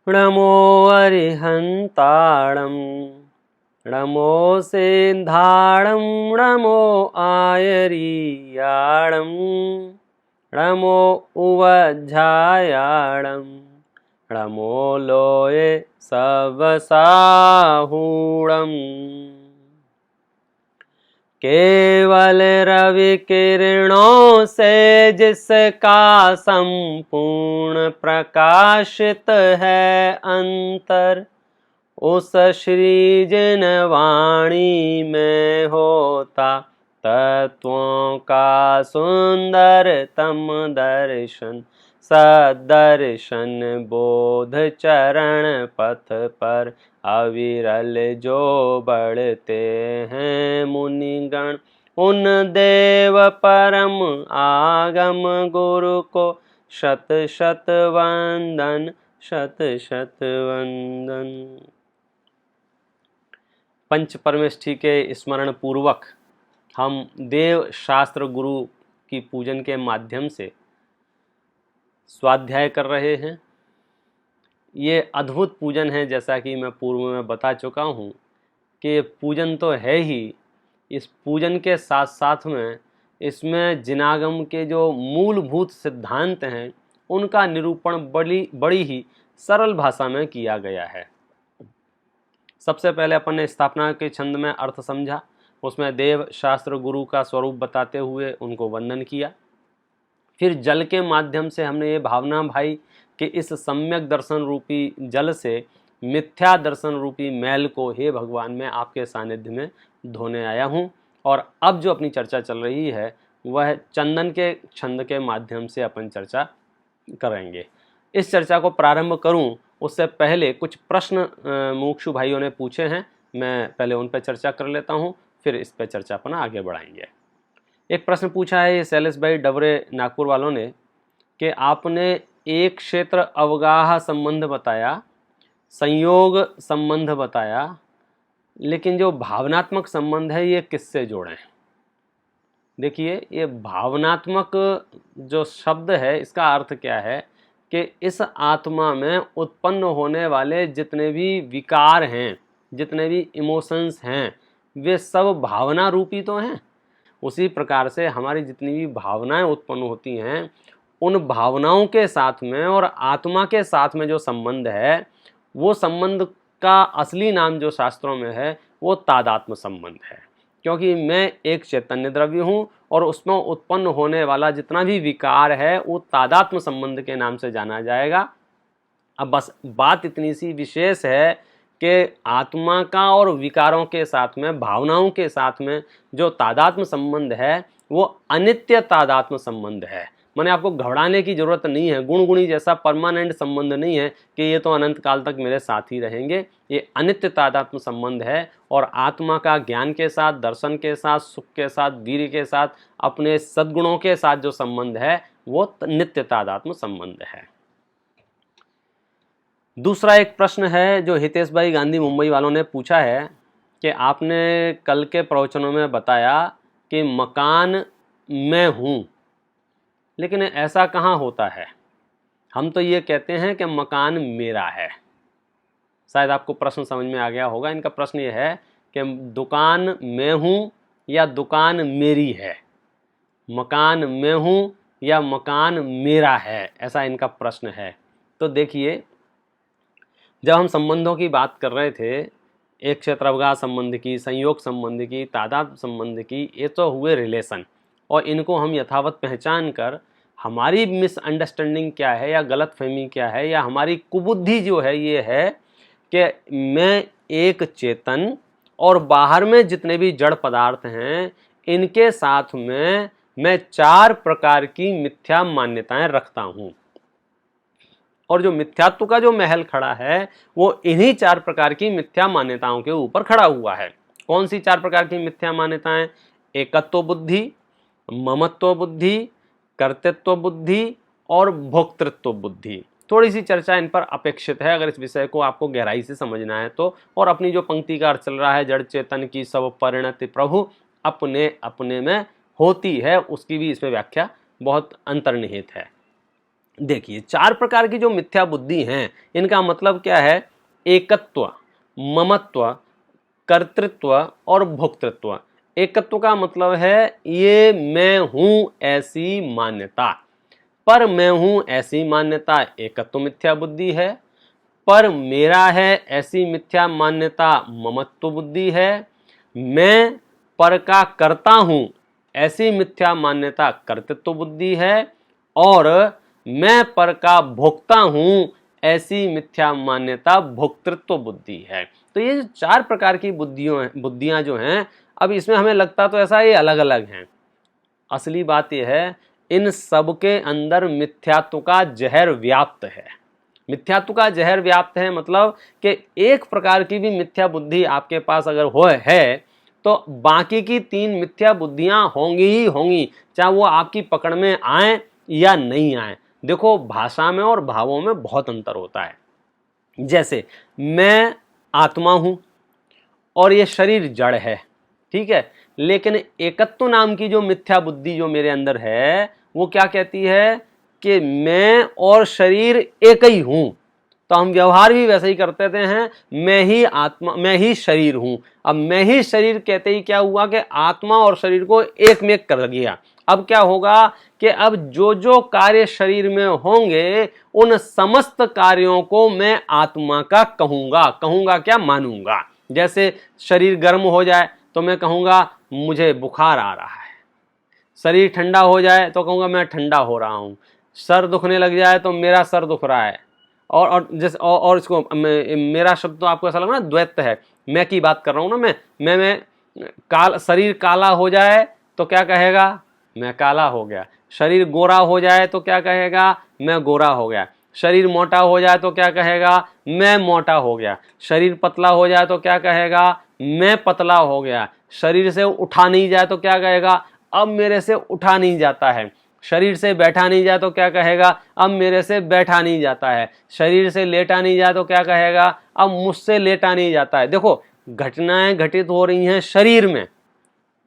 नमो अरिहन्ताणं नमो सेन्धाणं नमो आयरीयाणं नमो उवज्झायाणं नमो लोये सवसाहूणम्। केवल रवि किरणों से जिसका संपूर्ण प्रकाशित है अंतर, उस श्री जिन वाणी में होता तत्वों का सुंदरतम दर्शन। सदर्शन बोध चरण पथ पर अविरल जो बढ़ते हैं मुनिगण, उन देव परम आगम गुरु को शत शत वंदन, शत शत वंदन। पंच परमेष्ठी के स्मरण पूर्वक हम देव शास्त्र गुरु की पूजन के माध्यम से स्वाध्याय कर रहे हैं। ये अद्भुत पूजन है, जैसा कि मैं पूर्व में बता चुका हूँ कि पूजन तो है ही, इस पूजन के साथ साथ में इसमें जिनागम के जो मूलभूत सिद्धांत हैं उनका निरूपण बड़ी ही सरल भाषा में किया गया है। सबसे पहले अपन ने स्थापना के छंद में अर्थ समझा, उसमें देव शास्त्र गुरु का स्वरूप बताते हुए उनको वंदन किया। फिर जल के माध्यम से हमने ये भावना भाई कि इस सम्यक दर्शन रूपी जल से मिथ्या दर्शन रूपी मैल को हे भगवान मैं आपके सानिध्य में धोने आया हूँ। और अब जो अपनी चर्चा चल रही है वह चंदन के छंद के माध्यम से अपन चर्चा करेंगे। इस चर्चा को प्रारंभ करूं उससे पहले कुछ प्रश्न मुमुक्षु भाइयों ने पूछे हैं, मैं पहले उन पर चर्चा कर लेता हूं, फिर इस पर चर्चा अपना आगे बढ़ाएंगे। एक प्रश्न पूछा है शैलेश भाई डबरे नागपुर वालों ने कि आपने एक क्षेत्र अवगाह संबंध बताया, संयोग संबंध बताया, लेकिन जो भावनात्मक संबंध है ये किससे जोड़ें? देखिए, ये भावनात्मक जो शब्द है इसका अर्थ क्या है कि इस आत्मा में उत्पन्न होने वाले जितने भी विकार हैं, जितने भी इमोशंस हैं, वे सब भावना रूपी तो हैं। उसी प्रकार से हमारी जितनी भी भावनाएं उत्पन्न होती हैं उन भावनाओं के साथ में और आत्मा के साथ में जो संबंध है, वो संबंध का असली नाम जो शास्त्रों में है वो तादात्म्य संबंध है। क्योंकि मैं एक चैतन्य द्रव्य हूँ और उसमें उत्पन्न होने वाला जितना भी विकार है वो तादात्म्य संबंध के नाम से जाना जाएगा। अब बस बात इतनी सी विशेष है कि आत्मा का और विकारों के साथ में, भावनाओं के साथ में जो तादात्म्य संबंध है वो अनित्य तादात्म्य संबंध है। माने आपको घबराने की जरूरत नहीं है, गुण गुणी जैसा परमानेंट संबंध नहीं है कि ये तो अनंत काल तक मेरे साथ ही रहेंगे। ये अनित्य तादात्म्य संबंध है और आत्मा का ज्ञान के साथ, दर्शन के साथ, सुख के साथ, वीर्य के साथ, अपने सद्गुणों के साथ जो संबंध है वो नित्य तादात्म्य संबंध है। दूसरा एक प्रश्न है जो हितेश भाई गांधी मुंबई वालों ने पूछा है कि आपने कल के प्रवचनों में बताया कि मकान मैं हूँ, लेकिन ऐसा कहाँ होता है? हम तो ये कहते हैं कि मकान मेरा है। शायद आपको प्रश्न समझ में आ गया होगा। इनका प्रश्न ये है कि दुकान मैं हूँ या दुकान मेरी है, मकान मैं हूँ या मकान मेरा है, ऐसा इनका प्रश्न है। तो देखिए, जब हम संबंधों की बात कर रहे थे, एक क्षेत्रावगाह संबंध की, संयोग संबंध की, तादात्म्य संबंध की, ये तो हुए रिलेशन, और इनको हम यथावत पहचान कर हमारी मिसअंडरस्टैंडिंग क्या है या गलत फहमी क्या है या हमारी कुबुद्धि जो है ये है कि मैं एक चेतन और बाहर में जितने भी जड़ पदार्थ हैं इनके साथ में मैं चार प्रकार की मिथ्या मान्यताएं रखता हूं, और जो मिथ्यात्व का जो महल खड़ा है वो इन्हीं चार प्रकार की मिथ्या मान्यताओं के ऊपर खड़ा हुआ है। कौन सी चार प्रकार की मिथ्या मान्यताएं? एकत्व बुद्धि, ममत्व बुद्धि, कर्तृत्व बुद्धि और भोक्तृत्व बुद्धि। थोड़ी सी चर्चा इन पर अपेक्षित है अगर इस विषय को आपको गहराई से समझना है तो। और अपनी जो पंक्ति का अर्थ चल रहा है, जड़ चेतन की सब परिणति प्रभु अपने अपने में होती है, उसकी भी इसमें व्याख्या बहुत अंतर्निहित है। देखिए, चार प्रकार की जो मिथ्या बुद्धि हैं, इनका मतलब क्या है? एकत्व, ममत्व, कर्तृत्व और भोक्तृत्व। एकत्व का मतलब है ये मैं हूं ऐसी मान्यता, पर मैं हूं ऐसी मान्यता एकत्व मिथ्या बुद्धि है। पर मेरा है ऐसी मिथ्या मान्यता ममत्व बुद्धि है। मैं पर का करता हूं ऐसी मिथ्या मान्यता कर्तृत्व बुद्धि है। और मैं पर का भोगता हूं ऐसी मिथ्या मान्यता भोक्तृत्व बुद्धि है। तो ये जो चार प्रकार की बुद्धियां जो हैं, अब इसमें हमें लगता तो ऐसा ये अलग अलग हैं। असली बात यह है, इन सब के अंदर मिथ्यात्व का जहर व्याप्त है। मिथ्यात्व का जहर व्याप्त है मतलब कि एक प्रकार की भी मिथ्या बुद्धि आपके पास अगर है तो बाकी की तीन मिथ्या बुद्धियां होंगी ही होंगी, चाहे वो आपकी पकड़ में आए या नहीं आए। देखो, भाषा में और भावों में बहुत अंतर होता है। जैसे मैं आत्मा हूं और ये शरीर जड़ है, ठीक है, लेकिन एकत्व नाम की जो मिथ्या बुद्धि जो मेरे अंदर है, वो क्या कहती है कि मैं और शरीर एक ही हूं। तो हम व्यवहार भी वैसे ही करते थे हैं, मैं ही आत्मा, मैं ही शरीर हूं। अब मैं ही शरीर कहते ही क्या हुआ कि आत्मा और शरीर को एक में कर दिया। अब क्या होगा कि अब जो जो कार्य शरीर में होंगे, उन समस्त कार्यों को मैं आत्मा का कहूंगा क्या, मानूंगा। जैसे शरीर गर्म हो जाए तो मैं कहूंगा मुझे बुखार आ रहा है। शरीर ठंडा हो जाए तो कहूंगा मैं ठंडा हो रहा हूं। सर दुखने लग जाए तो मेरा सर दुख रहा है। और इसको मेरा शब्द तो आपको ऐसा लगा ना द्वैत है, मैं की बात कर रहा हूं ना। मैं शरीर काला हो जाए तो क्या कहेगा, मैं काला हो गया। शरीर गोरा हो जाए तो क्या कहेगा, मैं गोरा हो गया। शरीर मोटा हो जाए तो क्या कहेगा, मैं मोटा हो गया। शरीर पतला हो जाए तो क्या कहेगा, मैं पतला हो गया। शरीर से उठा नहीं जाए तो क्या कहेगा, अब मेरे से उठा नहीं जाता है। शरीर से बैठा नहीं जाए तो क्या कहेगा, अब मेरे से बैठा नहीं जाता है। शरीर से लेटा नहीं जाए तो क्या कहेगा, अब मुझसे लेटा नहीं जाता है। देखो, घटनाएं घटित हो रही हैं शरीर में,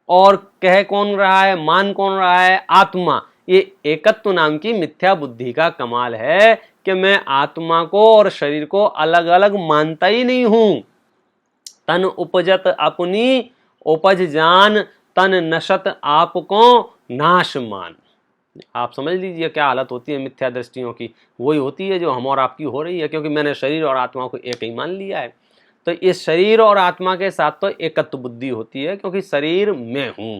और कह कौन रहा है, मान कौन रहा है, आत्मा। ये एकत्व नाम की मिथ्या बुद्धि का कमाल है कि मैं आत्मा को और शरीर को अलग अलग मानता ही नहीं हूं। तन उपजत अपनी उपज जान, तन नशत आपको नाश मान। आप समझ लीजिए क्या हालत होती है मिथ्या दृष्टियों की। वही होती है जो हम और आपकी हो रही है, क्योंकि मैंने शरीर और आत्मा को एक ही मान लिया है। तो इस शरीर और आत्मा के साथ तो एकत्व बुद्धि होती है, क्योंकि शरीर मैं हूं।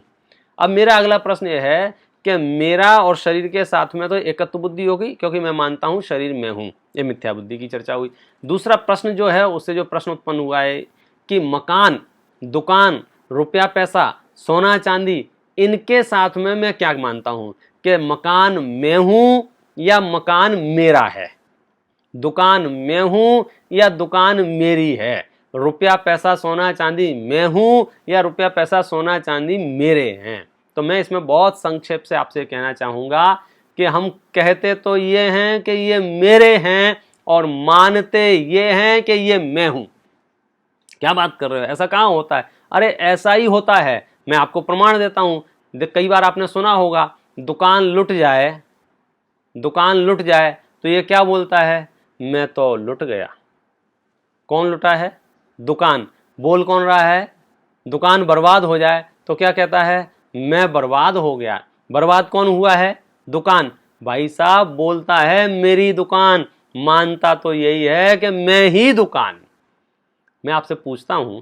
अब मेरा अगला प्रश्न यह है कि मेरा और शरीर के साथ में तो एकत्व बुद्धि होगी, क्योंकि मैं मानता हूं शरीर मैं हूं। ये मिथ्या बुद्धि की चर्चा हुई। दूसरा प्रश्न जो है, उससे जो प्रश्न उत्पन्न हुआ है कि मकान, दुकान, रुपया पैसा, सोना चांदी, इनके साथ में मैं क्या मानता हूं कि मकान मैं हूं या मकान मेरा है, दुकान मैं हूं या दुकान मेरी है, रुपया पैसा सोना चांदी मैं हूं या रुपया पैसा सोना चांदी मेरे हैं। तो मैं इसमें बहुत संक्षेप से आपसे कहना चाहूंगा कि हम कहते तो ये हैं कि ये मेरे हैं, और मानते ये हैं कि ये मैं हूं। क्या बात कर रहे हो, ऐसा कहां होता है? अरे ऐसा ही होता है, मैं आपको प्रमाण देता हूं। कई बार आपने सुना होगा, दुकान लुट जाए तो ये क्या बोलता है, मैं तो लुट गया। कौन लुटा है? दुकान। बोल कौन रहा है? दुकान बर्बाद हो जाए तो क्या कहता है, मैं बर्बाद हो गया। बर्बाद कौन हुआ है? दुकान। भाई साहब बोलता है मेरी दुकान, मानता तो यही है कि मैं ही दुकान। मैं आपसे पूछता हूं,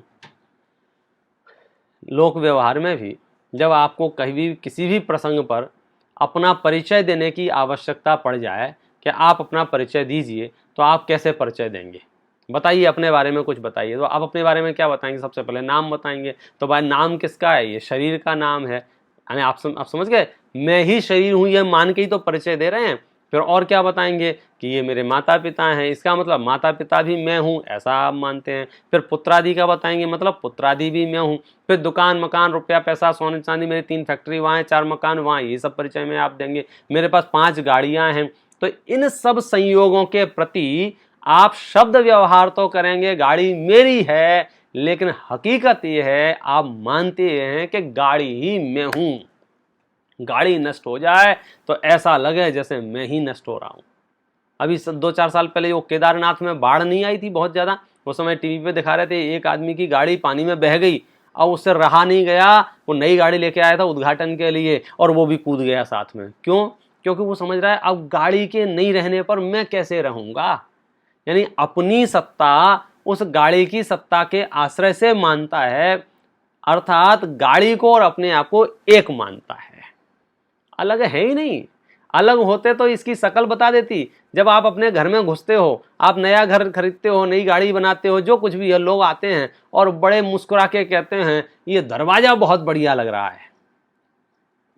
लोक व्यवहार में भी जब आपको कहीं भी किसी भी प्रसंग पर अपना परिचय देने की आवश्यकता पड़ जाए कि आप अपना परिचय दीजिए, तो आप कैसे परिचय देंगे? बताइए, अपने बारे में कुछ बताइए। तो आप अपने बारे में क्या बताएंगे? सबसे पहले नाम बताएंगे। तो भाई नाम किसका है? ये शरीर का नाम है। यानी आप समझ गए, मैं ही शरीर हूं, ये मान के ही तो परिचय दे रहे हैं। फिर और क्या बताएंगे कि ये मेरे माता पिता हैं, इसका मतलब माता पिता भी मैं हूं, ऐसा आप मानते हैं। फिर पुत्रादि का बताएंगे, मतलब पुत्रादि भी मैं हूं। फिर दुकान, मकान, रुपया पैसा, सोने चांदी, मेरी 3 फैक्ट्री वहाँ है, 4 मकान वहाँ, ये सब परिचय में आप देंगे। मेरे पास 5 गाड़ियां हैं। तो इन सब संयोगों के प्रति आप शब्द व्यवहार तो करेंगे गाड़ी मेरी है, लेकिन हकीकत यह है आप मानते हैं कि गाड़ी ही मैं हूं। गाड़ी नष्ट हो जाए तो ऐसा लगे जैसे मैं ही नष्ट हो रहा हूं। अभी 2-4 साल पहले वो केदारनाथ में बाढ़ नहीं आई थी बहुत ज़्यादा, उस समय टीवी पे दिखा रहे थे, एक आदमी की गाड़ी पानी में बह गई, अब उससे रहा नहीं गया, वो नई गाड़ी लेके आया था उद्घाटन के लिए और वो भी कूद गया साथ में। क्यों? क्योंकि वो समझ रहा है अब गाड़ी के नहीं रहने पर मैं कैसे रहूँगा। यानी अपनी सत्ता उस गाड़ी की सत्ता के आश्रय से मानता है, अर्थात गाड़ी को और अपने आप को एक मानता है, अलग है ही नहीं। अलग होते तो इसकी शक्ल बता देती। जब आप अपने घर में घुसते हो, आप नया घर खरीदते हो, नई गाड़ी बनाते हो, जो कुछ भी है, लोग आते हैं और बड़े मुस्कुरा के कहते हैं ये दरवाजा बहुत बढ़िया लग रहा है।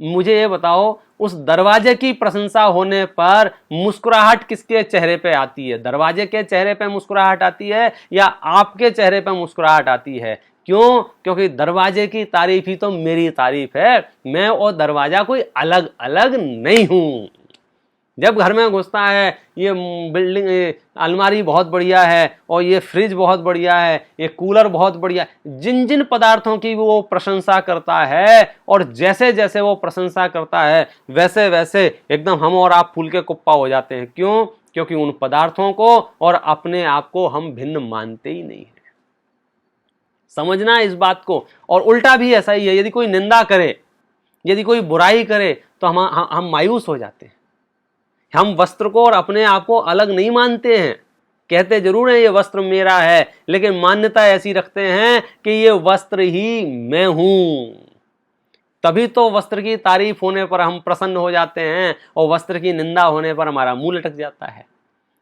मुझे ये बताओ, उस दरवाजे की प्रशंसा होने पर मुस्कुराहट किसके चेहरे पे आती है? दरवाजे के चेहरे पे मुस्कुराहट आती है या आपके चेहरे पे मुस्कुराहट आती है? क्यों? क्योंकि दरवाजे की तारीफ ही तो मेरी तारीफ है। मैं और दरवाजा कोई अलग अलग नहीं हूं। जब घर में घुसता है, ये बिल्डिंग, अलमारी बहुत बढ़िया है और ये फ्रिज बहुत बढ़िया है, ये कूलर बहुत बढ़िया है, जिन जिन पदार्थों की वो प्रशंसा करता है और जैसे जैसे वो प्रशंसा करता है वैसे वैसे एकदम हम और आप फूल के कुप्पा हो जाते हैं। क्यों? क्योंकि उन पदार्थों को और अपने आप को हम भिन्न मानते ही नहीं है। समझना इस बात को। और उल्टा भी ऐसा ही है, यदि कोई निंदा करे, यदि कोई बुराई करे तो हम मायूस हो जाते हैं। हम वस्त्र को और अपने आप को अलग नहीं मानते हैं, कहते जरूर हैं ये वस्त्र मेरा है, लेकिन मान्यता ऐसी रखते हैं कि ये वस्त्र ही मैं हूं। तभी तो वस्त्र की तारीफ होने पर हम प्रसन्न हो जाते हैं और वस्त्र की निंदा होने पर हमारा मुंह लटक जाता है।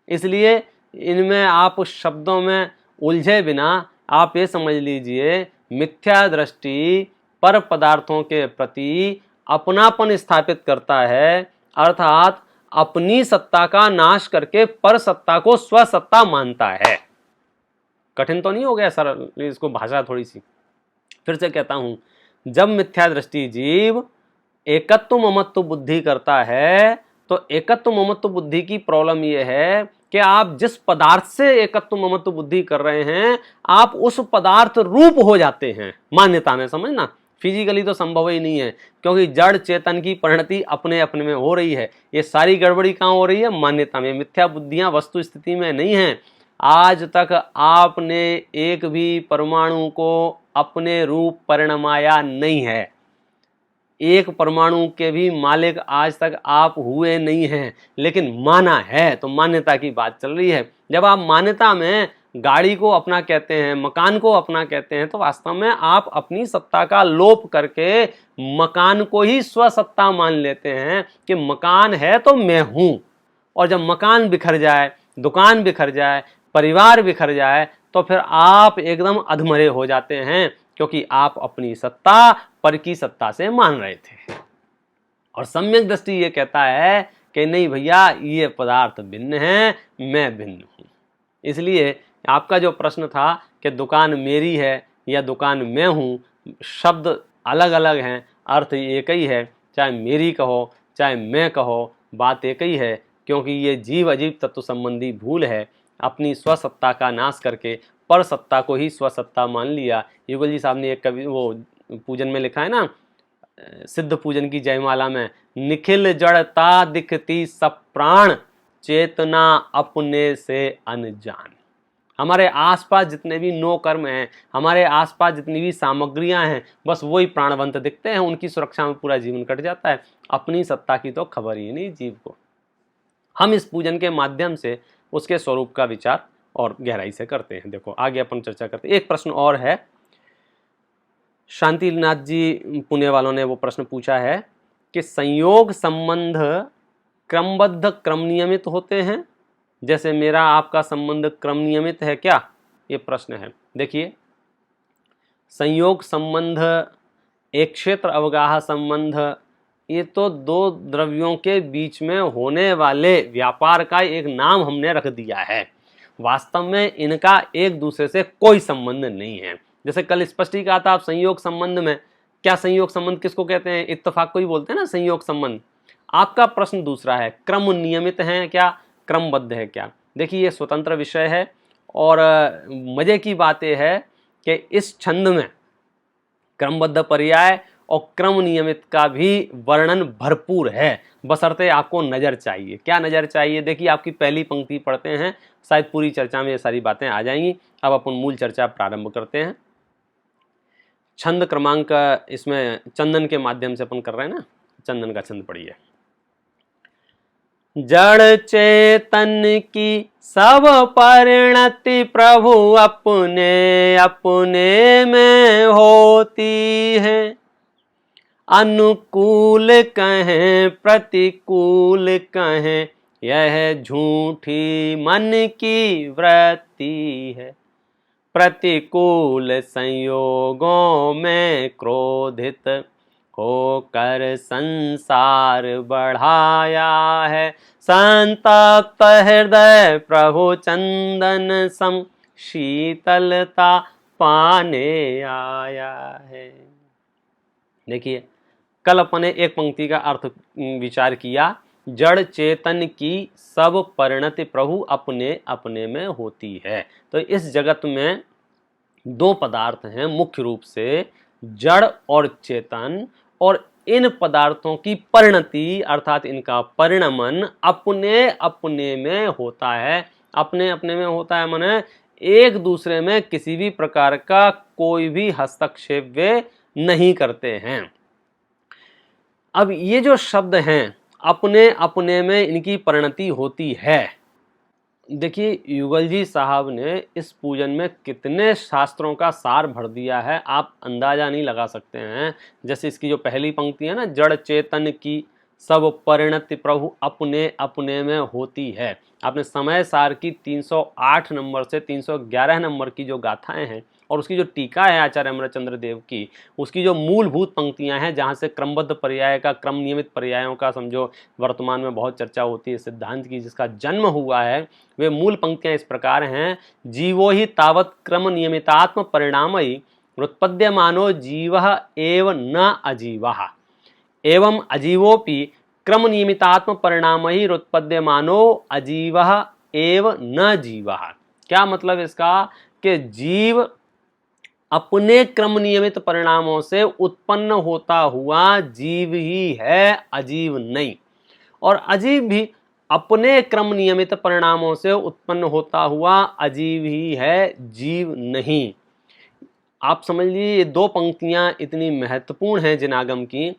इसलिए इनमें आप शब्दों में उलझे बिना आप ये समझ लीजिए, मिथ्या दृष्टि पर पदार्थों के प्रति अपनापन स्थापित करता है, अर्थात अपनी सत्ता का नाश करके पर सत्ता को स्वसत्ता मानता है। कठिन तो नहीं हो गया सर इसको भाषा थोड़ी सी? फिर से कहता हूं, जब मिथ्या दृष्टि जीव एकत्व ममत्व बुद्धि करता है तो एकत्व ममत्व बुद्धि की प्रॉब्लम यह है कि आप जिस पदार्थ से एकत्व ममत्व बुद्धि कर रहे हैं आप उस पदार्थ रूप हो जाते हैं मान्यता में। समझना, फिजिकली तो संभव ही नहीं है, क्योंकि जड़ चेतन की परिणति अपने अपने में हो रही है। ये सारी गड़बड़ी कहाँ हो रही है? मान्यता में। मिथ्या बुद्धियां वस्तु स्थिति में नहीं है। आज तक आपने एक भी परमाणु को अपने रूप परिणमाया नहीं है। एक परमाणु के भी मालिक आज तक आप हुए नहीं हैं, लेकिन माना है, तो मान्यता की बात चल रही है। जब आप मान्यता में गाड़ी को अपना कहते हैं, मकान को अपना कहते हैं, तो वास्तव में आप अपनी सत्ता का लोप करके मकान को ही स्वसत्ता मान लेते हैं कि मकान है तो मैं हूं। और जब मकान बिखर जाए, दुकान बिखर जाए, परिवार बिखर जाए, तो फिर आप एकदम अधमरे हो जाते हैं, क्योंकि आप अपनी सत्ता पर की सत्ता से मान रहे थे। और सम्यक दृष्टि ये कहता है कि नहीं भैया, ये पदार्थ भिन्न है, मैं भिन्न हूं। इसलिए आपका जो प्रश्न था कि दुकान मेरी है या दुकान मैं हूं, शब्द अलग अलग हैं, अर्थ एक ही है। चाहे मेरी कहो चाहे मैं कहो, बात एक ही है, क्योंकि ये जीव अजीव तत्व संबंधी भूल है। अपनी स्वसत्ता का नाश करके पर सत्ता को ही स्वसत्ता मान लिया। युगल जी साहब ने एक कवि वो पूजन में लिखा है ना, सिद्ध पूजन की जयमाला में, निखिल जड़ता दिखती सब प्राण, चेतना अपने से अनजान। हमारे आसपास जितने भी नो कर्म हैं, हमारे आसपास जितनी भी सामग्रियां हैं, बस वही प्राणवंत दिखते हैं, उनकी सुरक्षा में पूरा जीवन कट जाता है। अपनी सत्ता की तो खबर ही नहीं जीव को। हम इस पूजन के माध्यम से उसके स्वरूप का विचार और गहराई से करते हैं। देखो आगे अपन चर्चा करते हैं। एक प्रश्न और है, शांतिनाथ जी पुणे वालों ने वो प्रश्न पूछा है कि संयोग संबंध क्रमबद्ध क्रम नियमित होते हैं, जैसे मेरा आपका संबंध क्रम नियमित है क्या? ये प्रश्न है। देखिए, संयोग संबंध, एक क्षेत्र अवगाह संबंध, ये तो दो द्रव्यों के बीच में होने वाले व्यापार का एक नाम हमने रख दिया है। वास्तव में इनका एक दूसरे से कोई संबंध नहीं है। जैसे कल स्पष्ट ही कहा था आप, संयोग संबंध में क्या, संयोग संबंध किसको कहते हैं? इत्तेफाक को ही बोलते हैं ना संयोग संबंध। आपका प्रश्न दूसरा है, क्रम नियमित है क्या, क्रमबद्ध है क्या? देखिए, ये स्वतंत्र विषय है और मजे की बात यह है कि इस छंद में क्रमबद्ध पर्याय और क्रम नियमित का भी वर्णन भरपूर है, बशर्ते आपको नजर चाहिए। क्या नजर चाहिए? देखिए आपकी पहली पंक्ति पढ़ते हैं, शायद पूरी चर्चा में ये सारी बातें आ जाएंगी। अब अपन मूल चर्चा प्रारंभ करते हैं। छंद क्रमांक इसमें चंदन के माध्यम से अपन कर रहे हैं ना, चंदन का छंद पढ़िए। जड़ चेतन की सब परिणति प्रभु अपने अपने में होती है, अनुकूल कहें प्रतिकूल कहें यह झूठी मन की वृत्ति है, प्रतिकूल संयोगों में क्रोधित होकर संसार बढ़ाया है, संतप्त हृदय प्रभु चंदन सम शीतलता पाने आया है। देखिए कल अपन ने एक पंक्ति का अर्थ विचार किया, जड़ चेतन की सब परिणति प्रभु अपने अपने में होती है। तो इस जगत में दो पदार्थ हैं मुख्य रूप से, जड़ और चेतन, और इन पदार्थों की परिणति अर्थात इनका परिणमन अपने अपने में होता है। अपने अपने में होता है माने एक दूसरे में किसी भी प्रकार का कोई भी हस्तक्षेप वे नहीं करते हैं। अब ये जो शब्द हैं अपने अपने में इनकी परिणति होती है, देखिए युगल जी साहब ने इस पूजन में कितने शास्त्रों का सार भर दिया है, आप अंदाजा नहीं लगा सकते हैं। जैसे इसकी जो पहली पंक्ति है ना, जड़ चेतन की सब परिणति प्रभु अपने अपने में होती है। आपने समय सार की 308 नंबर से 311 नंबर की जो गाथाएं हैं और उसकी जो टीका है आचार्य अमरचंद्र देव की, उसकी जो मूलभूत पंक्तियां हैं जहां से क्रमबद्ध पर्याय का, क्रम नियमित पर्यायों का समझो वर्तमान में बहुत चर्चा होती है, सिद्धांत की जिसका जन्म हुआ है, वे मूल पंक्तियां इस प्रकार हैं। जीवो ही तावत क्रम नियमितात्म परिणामयी उत्पद्यमानो जीवः एव न अजीवः एवं अजीवोपि क्रम नियमितात्म परिणामयी उत्पद्यमानो अजीवः एव न जीवः। क्या मतलब इसका कि जीव अपने क्रम नियमित परिणामों से उत्पन्न होता हुआ जीव ही है, अजीव नहीं, और अजीव भी अपने क्रम नियमित परिणामों से उत्पन्न होता हुआ अजीव ही है, जीव नहीं। आप समझ लीजिए ये दो पंक्तियां इतनी महत्वपूर्ण हैं जिनागम की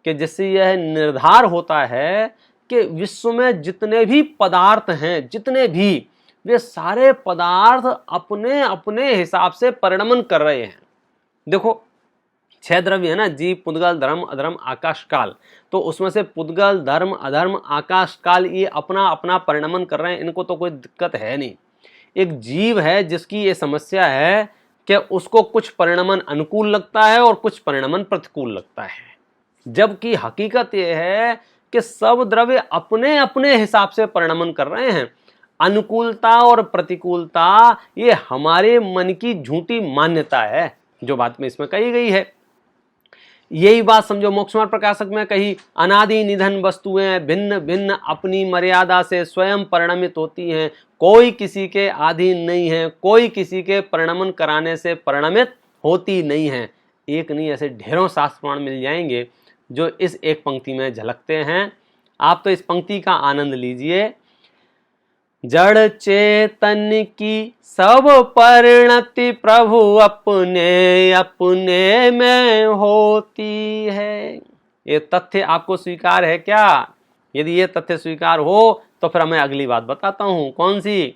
कि जिससे यह निर्धार होता है कि विश्व में जितने भी पदार्थ हैं, जितने भी, वे सारे पदार्थ अपने अपने हिसाब से परिणमन कर रहे हैं। देखो 6 द्रव्य है ना, जीव पुद्गल धर्म अधर्म आकाश काल, तो उसमें से पुद्गल धर्म अधर्म आकाश काल ये अपना अपना परिणमन कर रहे हैं, इनको तो कोई दिक्कत है नहीं। एक जीव है जिसकी ये समस्या है कि उसको कुछ परिणमन अनुकूल लगता है और कुछ परिणमन प्रतिकूल लगता है, जबकि हकीकत यह है कि सब द्रव्य अपने अपने हिसाब से परिणमन कर रहे हैं। अनुकूलता और प्रतिकूलता ये हमारे मन की झूठी मान्यता है, जो बात में इसमें कही गई है। यही बात समझो मोक्षमार्ग प्रकाशक में कही, अनादि निधन वस्तुएं भिन्न भिन्न अपनी मर्यादा से स्वयं परिणमित होती हैं, कोई किसी के अधीन नहीं है, कोई किसी के परिणमन कराने से परिणमित होती नहीं है। एक नहीं, ऐसे ढेरों शास्त्र प्रमाण मिल जाएंगे जो इस एक पंक्ति में झलकते हैं। आप तो इस पंक्ति का आनंद लीजिए। जड़ चेतन की सब परिणति प्रभु अपने अपने में होती है। ये तथ्य आपको स्वीकार है क्या? यदि ये तथ्य स्वीकार हो तो फिर मैं अगली बात बताता हूं, कौन सी?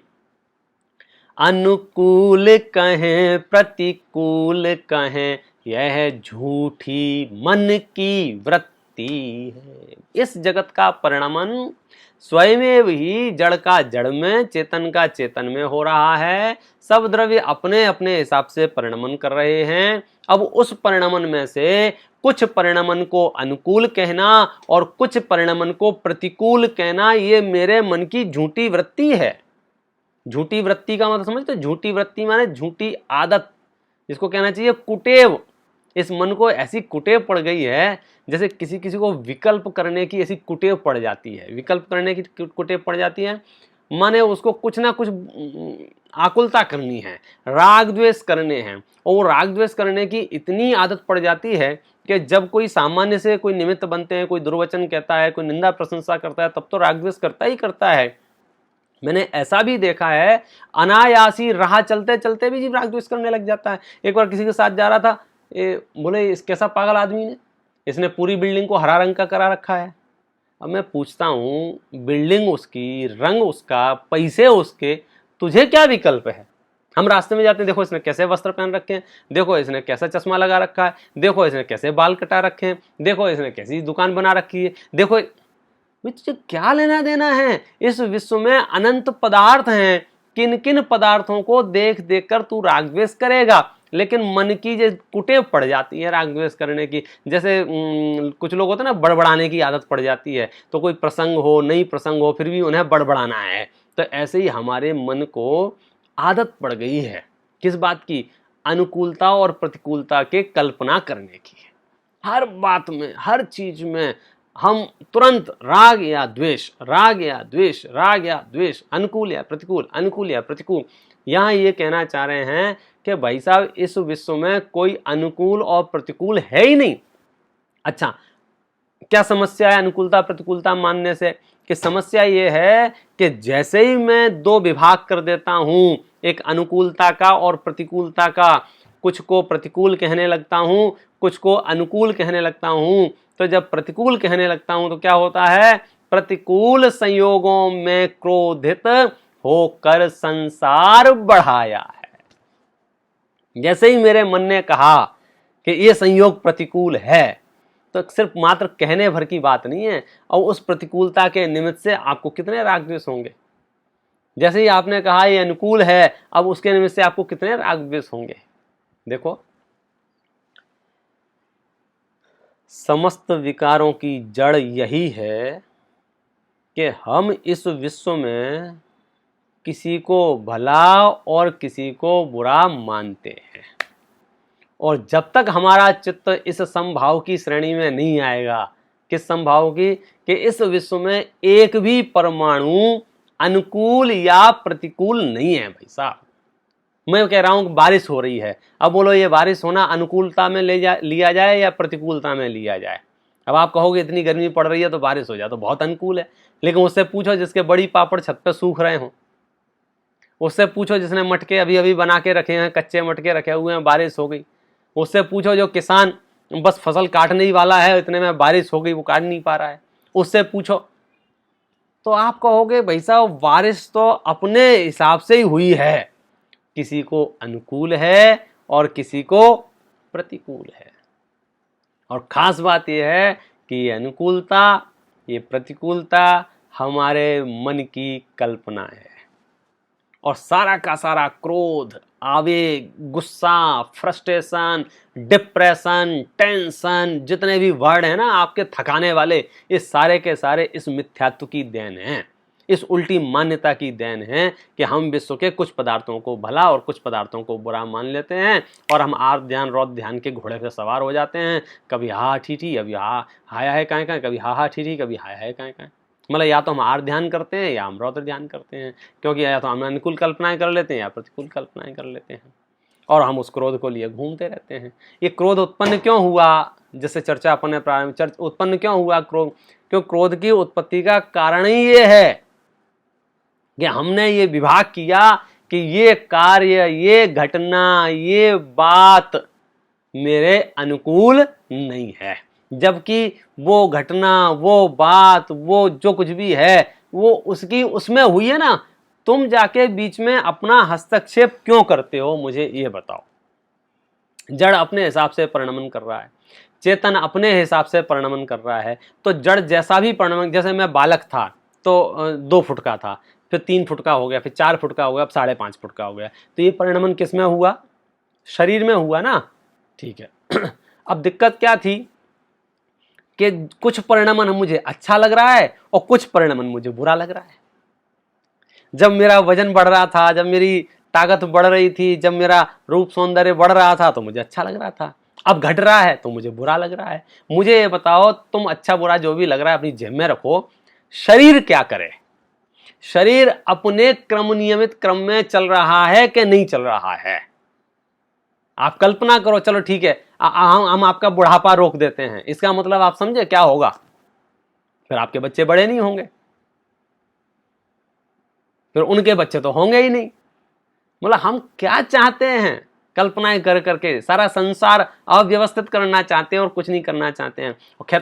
अनुकूल कहें प्रतिकूल कहें यह झूठी मन की वृत्ति है। इस जगत का परिणमन स्वयं ही जड़ का जड़ में, चेतन का चेतन में हो रहा है। सब द्रव्य अपने अपने हिसाब से परिणमन कर रहे हैं। अब उस परिणमन में से कुछ परिणमन को अनुकूल कहना और कुछ परिणमन को प्रतिकूल कहना, ये मेरे मन की झूठी वृत्ति है। झूठी वृत्ति का मतलब समझते? झूठी वृत्ति माने झूठी आदत, जिसको कहना चाहिए कुटेव। इस मन को ऐसी कुटेव पड़ गई है जैसे किसी किसी को विकल्प करने की ऐसी कुटेव पड़ जाती है। विकल्प करने की कुटेव पड़ जाती है माने उसको कुछ ना कुछ आकुलता करनी है, राग द्वेष करने हैं, और वो राग द्वेष करने की इतनी आदत पड़ जाती है कि जब कोई सामान्य से कोई निमित्त बनते हैं, कोई दुर्वचन कहता है, कोई निंदा प्रशंसा करता है, तब तो राग द्वेष करता ही करता है। मैंने ऐसा भी देखा है, अनायासी राह चलते चलते भी जीव राग द्वेष करने लग जाता है। एक बार किसी के साथ जा रहा था, बोले इस कैसा पागल आदमी ने, इसने पूरी बिल्डिंग को हरा रंग का करा रखा है। अब मैं पूछता हूँ, बिल्डिंग उसकी, रंग उसका, पैसे उसके, तुझे क्या विकल्प है? हम रास्ते में जाते हैं, देखो इसने कैसे वस्त्र पहन रखे हैं, देखो इसने कैसा चश्मा लगा रखा है, देखो इसने कैसे बाल कटा रखे हैं, देखो इसने कैसी दुकान बना रखी है, देखो तुझे क्या लेना देना है? इस विश्व में अनंत पदार्थ हैं, किन किन पदार्थों को देख देख कर तू राग द्वेष करेगा? लेकिन मन की जो कुटेव पड़ जाती है राग द्वेष करने की, जैसे कुछ लोग होते हैं ना, बड़बड़ाने की आदत पड़ जाती है। तो कोई प्रसंग हो, नहीं प्रसंग हो, फिर भी उन्हें बड़बड़ाना है। तो ऐसे ही हमारे मन को आदत पड़ गई है किस बात की? अनुकूलता और प्रतिकूलता के कल्पना करने की। हर बात में, हर चीज में हम तुरंत राग या द्वेष, राग या द्वेष, राग या द्वेष, अनुकूल या प्रतिकूल, अनुकूल या प्रतिकूल। यहाँ ये कहना चाह रहे हैं कि भाई साहब, इस विश्व में कोई अनुकूल और प्रतिकूल है ही नहीं। अच्छा, क्या समस्या है अनुकूलता प्रतिकूलता मानने से? कि समस्या ये है कि जैसे ही मैं दो विभाग कर देता हूं, एक अनुकूलता का और प्रतिकूलता का, कुछ को प्रतिकूल कहने लगता हूं, कुछ को अनुकूल कहने लगता हूं, तो जब प्रतिकूल कहने लगता हूं तो क्या होता है? प्रतिकूल संयोगों में क्रोधित होकर संसार बढ़ाया है। जैसे ही मेरे मन ने कहा कि ये संयोग प्रतिकूल है, तो सिर्फ मात्र कहने भर की बात नहीं है, और उस प्रतिकूलता के निमित्त से आपको कितने राग द्वेष होंगे। जैसे ही आपने कहा ये अनुकूल है, अब उसके निमित्त से आपको कितने राग द्वेष होंगे। देखो, समस्त विकारों की जड़ यही है कि हम इस विश्व में किसी को भला और किसी को बुरा मानते हैं, और जब तक हमारा चित्त इस समभाव की श्रेणी में नहीं आएगा, किस समभाव की? कि इस विश्व में एक भी परमाणु अनुकूल या प्रतिकूल नहीं है। भाई साहब, मैं कह रहा हूं कि बारिश हो रही है, अब बोलो ये बारिश होना अनुकूलता में लिया जाए या प्रतिकूलता में लिया जाए? अब आप कहोगे इतनी गर्मी पड़ रही है तो बारिश हो जाए तो बहुत अनुकूल है। लेकिन उससे पूछो जिसके बड़ी पापड़ छत पे सूख रहे हो, उससे पूछो जिसने मटके अभी अभी बना के रखे हैं, कच्चे मटके रखे हुए हैं, बारिश हो गई, उससे पूछो जो किसान बस फसल काटने ही वाला है, इतने में बारिश हो गई, वो काट नहीं पा रहा है, उससे पूछो, तो आप कहोगे भाई साहब बारिश तो अपने हिसाब से ही हुई है, किसी को अनुकूल है और किसी को प्रतिकूल है। और खास बात यह है कि ये अनुकूलता, ये प्रतिकूलता हमारे मन की कल्पना है, और सारा का सारा क्रोध, आवेग, गुस्सा, फ्रस्ट्रेशन, डिप्रेशन, टेंशन, जितने भी वर्ड हैं ना आपके थकाने वाले, ये सारे के सारे इस मिथ्यात्व की देन हैं, इस उल्टी मान्यता की देन है कि हम विश्व के कुछ पदार्थों को भला और कुछ पदार्थों को बुरा मान लेते हैं, और हम आर्त ध्यान रौद्र ध्यान के घोड़े पे सवार हो जाते हैं। कभी हा ठी ठी, कभी हा हाया है काएं काएं, कभी हा ठी ठी, कभी हाया है काएं काएं। मतलब या तो हम आर्त ध्यान करते हैं या हम रौद्र ध्यान करते हैं, क्योंकि या तो हम अनुकूल कल्पनाएं कर लेते हैं या प्रतिकूल कल्पनाएं कर लेते हैं, और हम उस क्रोध को लिए घूमते रहते हैं। ये क्रोध उत्पन्न क्यों हुआ, जिससे चर्चा अपन ने प्रारंभ, उत्पन्न क्यों हुआ क्रोध? क्यों क्रोध की उत्पत्ति का कारण ही ये है कि हमने ये विभाग किया कि ये कार्य, ये घटना, ये बात मेरे अनुकूल नहीं है, जबकि वो घटना, वो बात, वो जो कुछ भी है वो उसकी उसमें हुई है ना। तुम जाके बीच में अपना हस्तक्षेप क्यों करते हो, मुझे ये बताओ। जड़ अपने हिसाब से परिणमन कर रहा है, चेतन अपने हिसाब से परिणमन कर रहा है, तो जड़ जैसा भी परिणमन, जैसे मैं बालक था तो 2 फुट का था, फिर 3 फुट का हो गया, फिर 4 फुट का हो गया, अब 5.5 फुट का हो गया, तो ये परिणमन किस में हुआ? शरीर में हुआ ना। ठीक है अब दिक्कत क्या थी कि कुछ परिणमन मुझे अच्छा लग रहा है और कुछ परिणमन मुझे बुरा लग रहा है। जब मेरा वजन बढ़ रहा था, जब मेरी ताकत बढ़ रही थी, जब मेरा रूप सौंदर्य बढ़ रहा था तो मुझे अच्छा लग रहा था, अब घट रहा है तो मुझे बुरा लग रहा है। मुझे ये बताओ, तुम अच्छा बुरा जो भी लग रहा है अपनी जेब में रखो, शरीर क्या करे? शरीर अपने क्रम, नियमित क्रम में चल रहा है कि नहीं चल रहा है? आप कल्पना करो, चलो ठीक है, हम आपका बुढ़ापा रोक देते हैं, इसका मतलब आप समझे क्या होगा? फिर आपके बच्चे बड़े नहीं होंगे, फिर उनके बच्चे तो होंगे ही नहीं। मतलब हम क्या चाहते हैं, कल्पनाएं कर करके सारा संसार अव्यवस्थित करना चाहते हैं और कुछ नहीं करना चाहते हैं। और खैर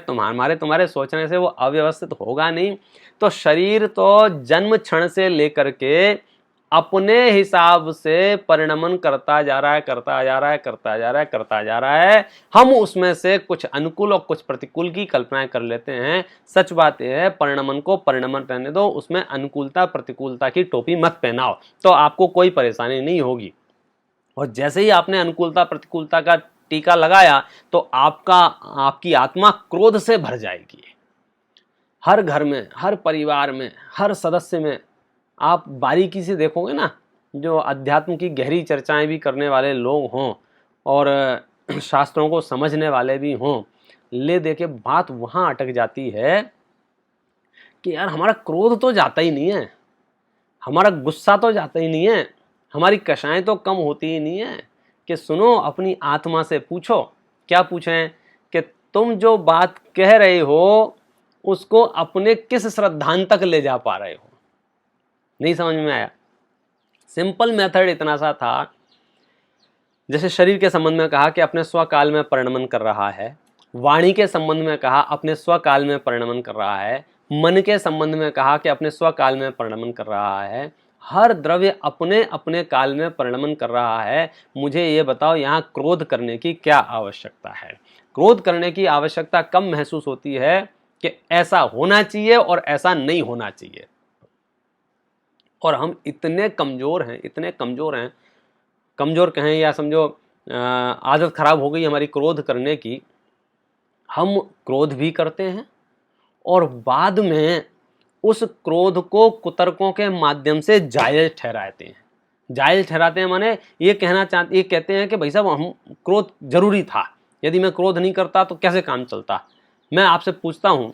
तुम्हारे सोचने से वो अव्यवस्थित होगा नहीं। तो शरीर तो जन्म क्षण से लेकर के अपने हिसाब से परिणमन करता जा रहा है, करता जा रहा है, करता जा रहा है, करता जा रहा है। हम उसमें से कुछ अनुकूल और कुछ प्रतिकूल की कल्पनाएं कर लेते हैं। सच बात यह है, परिणमन को परिणमन रहने दो, उसमें अनुकूलता प्रतिकूलता की टोपी मत पहनाओ, तो आपको कोई परेशानी नहीं होगी। और जैसे ही आपने अनुकूलता प्रतिकूलता का टीका लगाया तो आपकी आत्मा क्रोध से भर जाएगी। हर घर में, हर परिवार में, हर सदस्य में आप बारीकी से देखोगे ना, जो अध्यात्म की गहरी चर्चाएं भी करने वाले लोग हों और शास्त्रों को समझने वाले भी हों, ले देके बात वहां अटक जाती है कि यार हमारा क्रोध तो जाता ही नहीं है, हमारा गुस्सा तो जाता ही नहीं है, हमारी कषाएं तो कम होती ही नहीं है। कि सुनो, अपनी आत्मा से पूछो। क्या पूछें? कि तुम जो बात कह रहे हो उसको अपने किस श्रद्धांत तक ले जा पा रहे हो। नहीं समझ में आया? सिंपल मेथड इतना सा था, जैसे शरीर के संबंध में कहा कि अपने स्वकाल में परिणमन कर रहा है, वाणी के संबंध में कहा अपने स्वकाल में परिणमन कर रहा है, मन के संबंध में कहा कि अपने स्वकाल में परिणमन कर रहा है। हर द्रव्य अपने अपने काल में परिणमन कर रहा है। मुझे ये बताओ, यहाँ क्रोध करने की क्या आवश्यकता है? क्रोध करने की आवश्यकता कम महसूस होती है कि ऐसा होना चाहिए और ऐसा नहीं होना चाहिए। और हम इतने कमजोर हैं, इतने कमजोर हैं, कमजोर कहें या समझो आदत खराब हो गई हमारी क्रोध करने की। हम क्रोध भी करते हैं और बाद में उस क्रोध को कुतर्कों के माध्यम से जायज ठहराते हैं। जायज ठहराते हैं माने ये कहते हैं कि भाई साहब, हम क्रोध जरूरी था, यदि मैं क्रोध नहीं करता तो कैसे काम चलता। मैं आपसे पूछता हूं,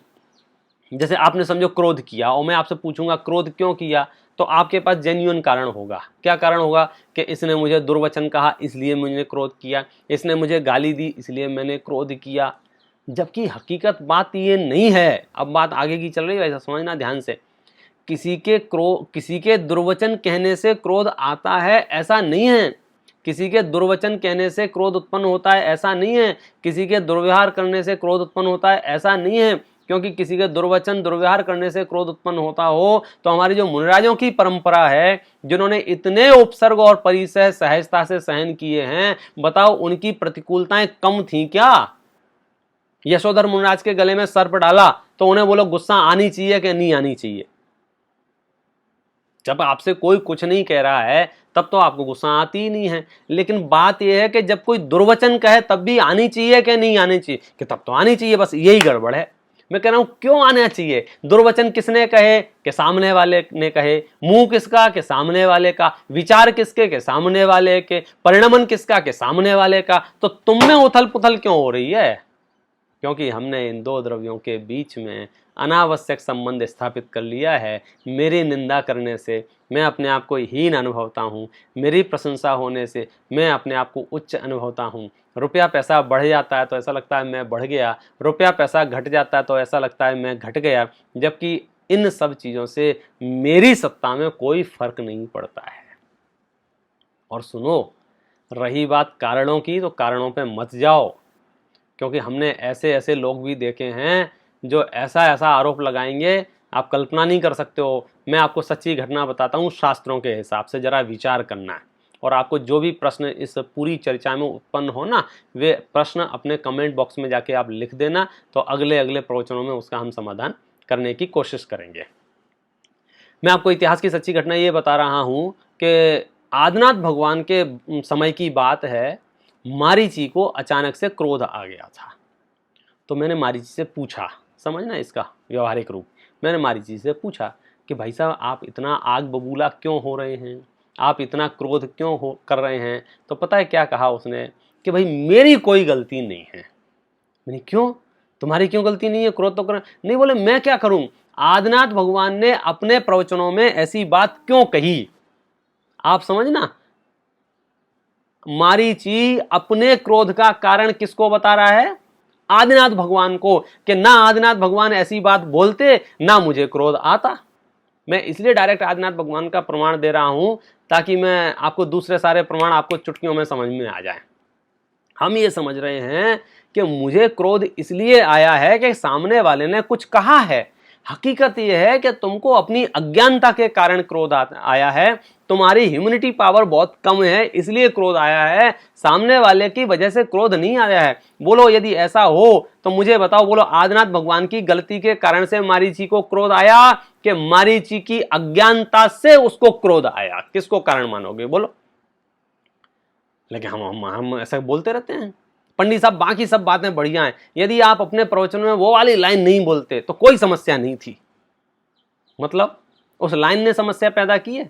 जैसे आपने समझो क्रोध किया और मैं आपसे पूछूंगा क्रोध क्यों किया, तो आपके पास जेन्युइन कारण होगा। क्या कारण होगा? कि इसने मुझे दुर्वचन कहा इसलिए मैंने क्रोध किया, इसने मुझे गाली दी इसलिए मैंने क्रोध किया। जबकि हकीकत बात ये नहीं है। अब बात आगे की चल रही है, ऐसा समझना ध्यान से। किसी के दुर्वचन कहने से क्रोध आता है ऐसा नहीं है, किसी के दुर्वचन कहने से क्रोध उत्पन्न होता है ऐसा नहीं है, किसी के दुर्व्यवहार करने से क्रोध उत्पन्न होता है ऐसा नहीं है। क्योंकि किसी के दुर्वचन दुर्व्यवहार करने से क्रोध उत्पन्न होता हो तो हमारी जो मुनिराजों की परंपरा है, जिन्होंने इतने उपसर्ग और परिसह सहजता से सहन किए हैं, बताओ उनकी प्रतिकूलताएं कम थी क्या? यशोधर मुनिराज के गले में सर्प डाला तो उन्हें बोलो गुस्सा आनी चाहिए कि नहीं आनी चाहिए? जब आपसे कोई कुछ नहीं कह रहा है तब तो आपको गुस्सा आती ही नहीं है। लेकिन बात यह है कि जब कोई दुर्वचन कहे तब भी आनी चाहिए कि नहीं आनी चाहिए? कि तब तो आनी चाहिए, बस यही गड़बड़ है। मैं कह रहा हूं क्यों आना चाहिए? दुर्वचन किसने कहे? कि सामने वाले ने कहे। मुंह किसका? कि सामने वाले का। विचार किसके? के सामने वाले के। परिणमन किसका? के सामने वाले का। तो तुम में उथल पुथल क्यों हो रही है? क्योंकि हमने इन दो द्रव्यों के बीच में अनावश्यक संबंध स्थापित कर लिया है। मेरी निंदा करने से मैं अपने आप को हीन अनुभवता हूँ, मेरी प्रशंसा होने से मैं अपने आप को उच्च अनुभवता हूँ। रुपया पैसा बढ़ जाता है तो ऐसा लगता है मैं बढ़ गया, रुपया पैसा घट जाता है तो ऐसा लगता है मैं घट गया, जबकि इन सब चीज़ों से मेरी सत्ता में कोई फर्क नहीं पड़ता है। और सुनो, रही बात कारणों की, तो कारणों पे मत जाओ, क्योंकि हमने ऐसे ऐसे लोग भी देखे हैं जो ऐसा ऐसा आरोप लगाएंगे आप कल्पना नहीं कर सकते हो। मैं आपको सच्ची घटना बताता हूँ, शास्त्रों के हिसाब से जरा विचार करना है। और आपको जो भी प्रश्न इस पूरी चर्चा में उत्पन्न हो ना, वे प्रश्न अपने कमेंट बॉक्स में जाके आप लिख देना, तो अगले अगले प्रवचनों में उसका हम समाधान करने की कोशिश करेंगे। मैं आपको इतिहास की सच्ची घटना ये बता रहा हूँ कि आदिनाथ भगवान के समय की बात है। मारीची को अचानक से क्रोध आ गया था। तो मैंने मारीची से पूछा, समझना इसका व्यवहारिक रूप, मैंने मारीची से पूछा कि भाई साहब आप इतना आग बबूला क्यों हो रहे हैं, आप इतना क्रोध क्यों कर रहे हैं? तो पता है क्या कहा उसने? कि भाई मेरी कोई गलती नहीं है। मैंने क्यों, तुम्हारी क्यों गलती नहीं है? क्रोध तो कर नहीं। बोले मैं क्या करूं, आदिनाथ भगवान ने अपने प्रवचनों में ऐसी बात क्यों कही? आप समझना, मारीची अपने क्रोध का कारण किसको बता रहा है? आदिनाथ भगवान को, कि ना आदिनाथ भगवान ऐसी बात बोलते ना मुझे क्रोध आता। मैं इसलिए डायरेक्ट आदिनाथ भगवान का प्रमाण दे रहा हूं ताकि मैं आपको दूसरे सारे प्रमाण आपको चुटकियों में समझ में आ जाए। हम ये समझ रहे हैं कि मुझे क्रोध इसलिए आया है कि सामने वाले ने कुछ कहा है। हकीकत यह है कि तुमको अपनी अज्ञानता के कारण क्रोध आया है। तुम्हारी ह्यूमैनिटी पावर बहुत कम है इसलिए क्रोध आया है, सामने वाले की वजह से क्रोध नहीं आया है। बोलो यदि ऐसा हो तो मुझे बताओ, बोलो आदिनाथ भगवान की गलती के कारण से मारीची को क्रोध आया कि मारीची की अज्ञानता से उसको क्रोध आया? किसको कारण मानोगे बोलो? लेकिन हम ऐसा बोलते रहते हैं। पंडित साहब बाकी सब बातें बढ़िया हैं, यदि आप अपने प्रवचन में वो वाली लाइन नहीं बोलते तो कोई समस्या नहीं थी। मतलब उस लाइन ने समस्या पैदा की है?